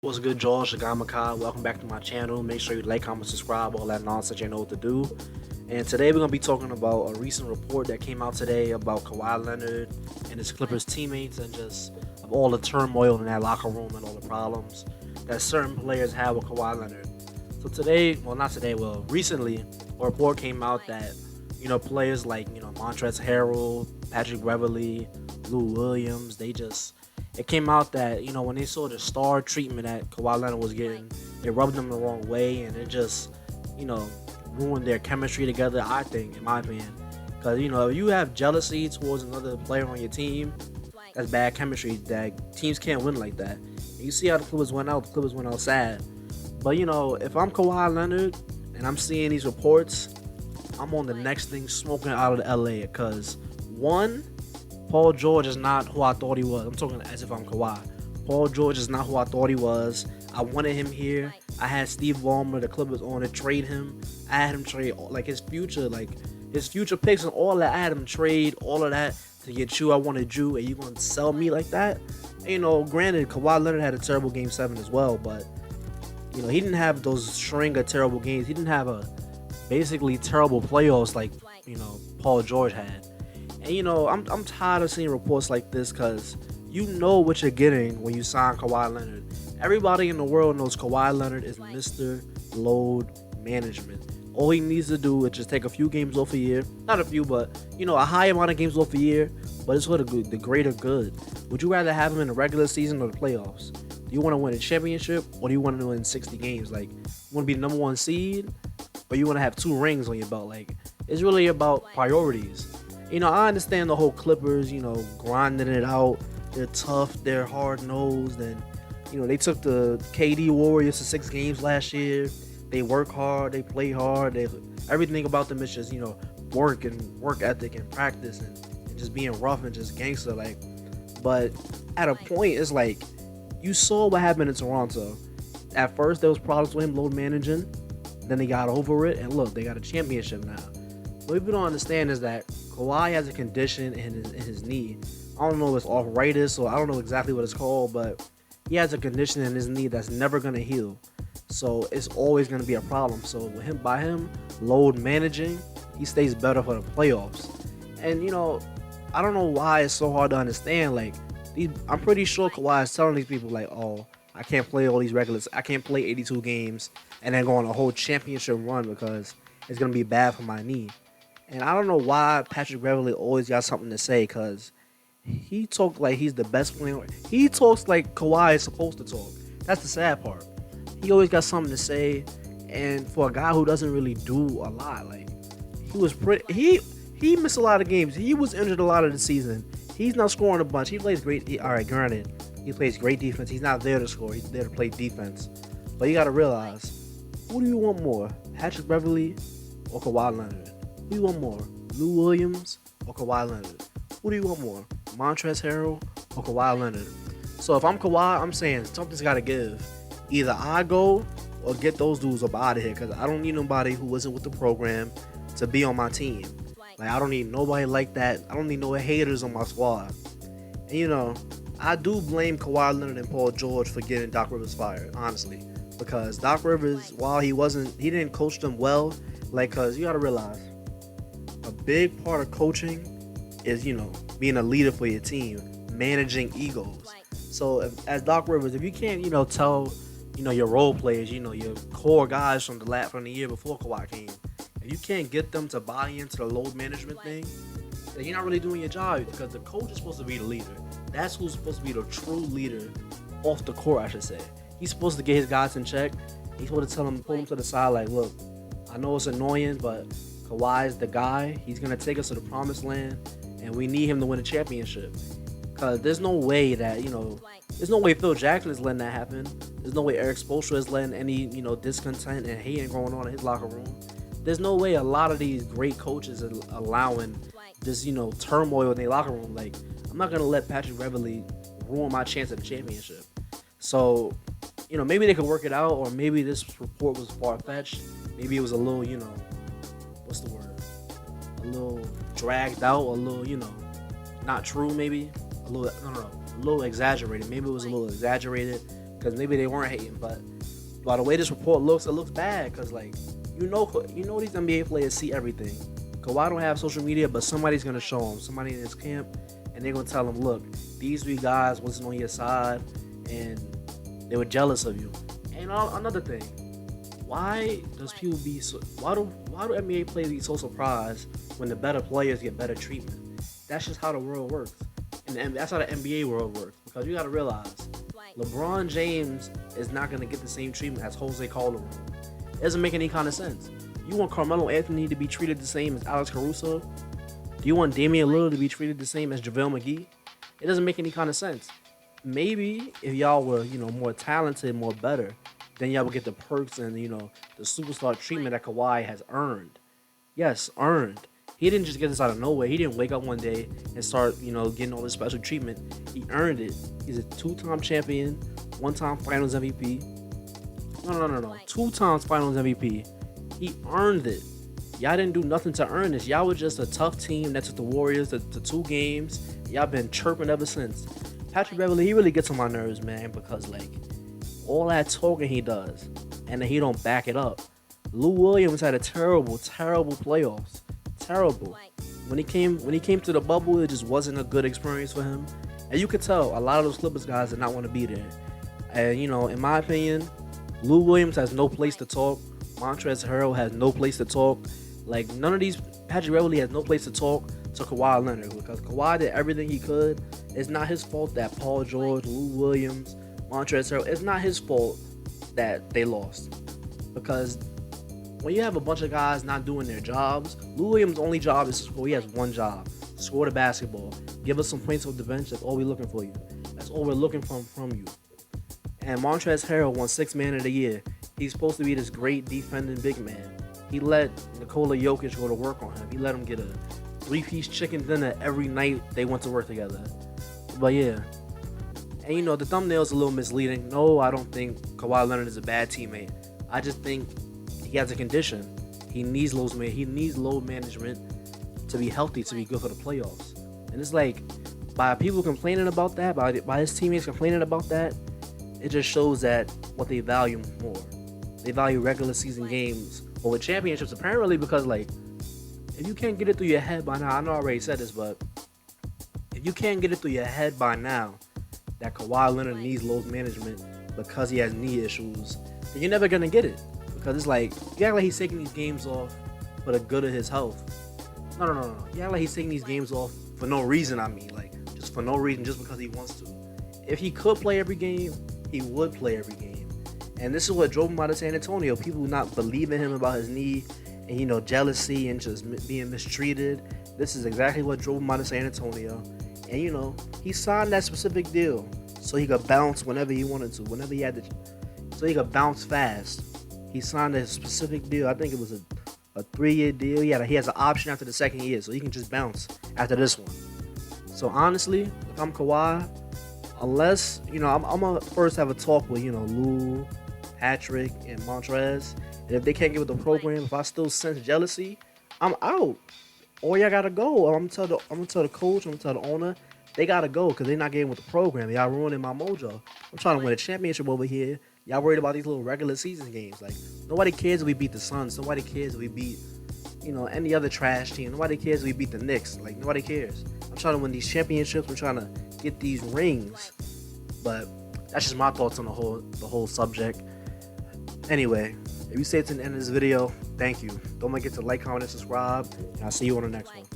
What's good, George? Shagamakai. Welcome back to my channel. Make sure you like, comment, subscribe, all that nonsense you know what to do. And today we're going to be talking about a recent report that came out today about Kawhi Leonard and his Clippers teammates and just of all the turmoil in that locker room and all the problems that certain players have with Kawhi Leonard. So today, well not today, well recently, a report came out that, players like, Montrezl Harrell, Patrick Beverley, Lou Williams, it came out that when they saw the star treatment that Kawhi Leonard was getting, it rubbed them the wrong way, and it just you know ruined their chemistry together. I think, in my opinion, because if you have jealousy towards another player on your team, that's bad chemistry. That teams can't win like that. And you see how the Clippers went out. The Clippers went out sad. But if I'm Kawhi Leonard and I'm seeing these reports, I'm on the next thing smoking out of the LA because one, Paul George is not who I thought he was. I'm talking as if I'm Kawhi. Paul George is not who I thought he was. I wanted him here. I had Steve Ballmer, the Clippers, on to trade him. I had him trade his future picks and all that. I had him trade all of that to get you. I wanted you, and you gonna sell me like that? Granted, Kawhi Leonard had a terrible Game 7 as well, but he didn't have those string of terrible games. He didn't have a basically terrible playoffs like Paul George had. And I'm tired of seeing reports like this because you know what you're getting when you sign Kawhi Leonard. Everybody in the world knows Kawhi Leonard is Mr. Load Management. All he needs to do is just take a few games off a year. Not a few, but a high amount of games off a year. But it's for the greater good. Would you rather have him in the regular season or the playoffs? Do you want to win a championship or do you want to win 60 games? Like, you want to be the number one seed or you want to have 2 rings on your belt? Like, it's really about priorities. I understand the whole Clippers, grinding it out. They're tough, they're hard-nosed, and, they took the KD Warriors to 6 games last year. They work hard, they play hard. Everything about them is just, work and work ethic and practice and just being rough and just gangster. But at a point, it's like, you saw what happened in Toronto. At first, there was problems with him load managing. Then they got over it, and look, they got a championship now. What people don't understand is that Kawhi has a condition in his knee. I don't know if it's arthritis or I don't know exactly what it's called, but he has a condition in his knee that's never going to heal. So it's always going to be a problem. So by him load managing, he stays better for the playoffs. And I don't know why it's so hard to understand. I'm pretty sure Kawhi is telling these people oh, I can't play all these regulars. I can't play 82 games and then go on a whole championship run because it's going to be bad for my knee. And I don't know why Patrick Beverley always got something to say because he talks like he's the best player. He talks like Kawhi is supposed to talk. That's the sad part. He always got something to say. And for a guy who doesn't really do a lot, he missed a lot of games. He was injured a lot of the season. He's not scoring a bunch. He plays great. All right, granted, he plays great defense. He's not there to score. He's there to play defense. But you got to realize, who do you want more, Patrick Beverley or Kawhi Leonard? Who do you want more, Lou Williams or Kawhi Leonard? Who do you want more, Montrezl Harrell or Kawhi Leonard? So if I'm Kawhi, I'm saying something's got to give. Either I go or get those dudes up out of here because I don't need nobody who wasn't with the program to be on my team. I don't need nobody like that. I don't need no haters on my squad. And I do blame Kawhi Leonard and Paul George for getting Doc Rivers fired, honestly. Because Doc Rivers, while he didn't coach them well, because you got to realize, a big part of coaching is, being a leader for your team, managing egos. So as Doc Rivers, if you can't, tell, your role players, your core guys from the year before Kawhi came, if you can't get them to buy into the load management thing, then you're not really doing your job because the coach is supposed to be the leader. That's who's supposed to be the true leader off the court, I should say. He's supposed to get his guys in check. He's supposed to pull them to the side, look, I know it's annoying, but Kawhi's the guy. He's going to take us to the promised land, and we need him to win a championship. Because there's no way that, there's no way Phil Jackson is letting that happen. There's no way Eric Spoelstra is letting any, discontent and hating going on in his locker room. There's no way a lot of these great coaches are allowing this, turmoil in their locker room. I'm not going to let Patrick Beverley ruin my chance at the championship. So, maybe they could work it out, or maybe this report was far-fetched. Maybe it was a little, what's the word? A little dragged out, a little, not true maybe. A little, no, a little exaggerated. Maybe it was a little exaggerated. because maybe they weren't hating, but by the way this report looks, it looks bad because like these NBA players see everything. Kawhi don't have social media, but somebody's gonna show him, somebody in his camp, and they're gonna tell him, look, these three guys wasn't on your side, and they were jealous of you. And another thing, why does people be so? Why do NBA players be so surprised when the better players get better treatment? That's just how the world works, and that's how the NBA world works. Because you got to realize, LeBron James is not gonna get the same treatment as Jose Calderon. It doesn't make any kind of sense. You want Carmelo Anthony to be treated the same as Alex Caruso? Do you want Damian Lillard to be treated the same as JaVale McGee? It doesn't make any kind of sense. Maybe if y'all were, more talented, more better, then y'all would get the perks and, the superstar treatment that Kawhi has earned. Yes, earned. He didn't just get this out of nowhere. He didn't wake up one day and start, getting all this special treatment. He earned it. He's a 2-time champion, 1-time Finals MVP. No. 2 times Finals MVP. He earned it. Y'all didn't do nothing to earn this. Y'all were just a tough team that took the Warriors to 2 games. Y'all been chirping ever since. Patrick Beverley, he really gets on my nerves, man, because like all that talking he does, and then he don't back it up. Lou Williams had a terrible playoffs. Terrible. When he came to the bubble, it just wasn't a good experience for him. And you could tell a lot of those Clippers guys did not want to be there. And in my opinion, Lou Williams has no place to talk. Montrezl Harrell has no place to talk. Like none of these. Patrick Beverley has no place to talk to Kawhi Leonard because Kawhi did everything he could. It's not his fault that Paul George, Lou Williams, Montrezl Harrell. It's not his fault that they lost, because when you have a bunch of guys not doing their jobs, Lou Williams' only job is to score. He has one job: score the basketball, give us some points off the bench. That's all we're looking for you. That's all we're looking from you. And Montrezl Harrell won 6th Man of the Year. He's supposed to be this great defending big man. He let Nikola Jokic go to work on him. He let him get a 3-piece chicken dinner every night they went to work together. But yeah. And the thumbnail's a little misleading. No, I don't think Kawhi Leonard is a bad teammate. I just think he has a condition. He needs load management to be healthy, to be good for the playoffs. And it's like, by people complaining about that, by his teammates complaining about that, it just shows that what they value more. They value regular season games over championships, apparently, because like, if you can't get it through your head by now, I know I already said this, but if you can't get it through your head by now that Kawhi Leonard needs load management because he has knee issues, then you're never gonna get it. Because it's like, you act like he's taking these games off for the good of his health. No. You act like he's taking these games off for no reason. Like just for no reason, just because he wants to. If he could play every game, he would play every game. And this is what drove him out of San Antonio. People not believing him about his knee, and jealousy and just being mistreated. This is exactly what drove him out of San Antonio. And he signed that specific deal so he could bounce whenever he wanted to, whenever he had to, so he could bounce fast. He signed a specific deal. I think it was a 3-year deal. He has an option after the 2nd year, so he can just bounce after this one. So honestly, if I'm Kawhi, unless I'm gonna first have a talk with Lou, Patrick, and Montrez, and if they can't get with the program, if I still sense jealousy, I'm out. Or y'all gotta go. I'm gonna tell the coach, I'm gonna tell the owner, they gotta go because they're not getting with the program. Y'all ruining my mojo. I'm trying to win a championship over here. Y'all worried about these little regular season games. Like, nobody cares if we beat the Suns. Nobody cares if we beat, any other trash team. Nobody cares if we beat the Knicks. Like, nobody cares. I'm trying to win these championships. I'm trying to get these rings. But that's just my thoughts on the whole subject. Anyway, if you stayed to the end of this video, thank you. Don't forget to like, comment, and subscribe. And I'll see you on the next one.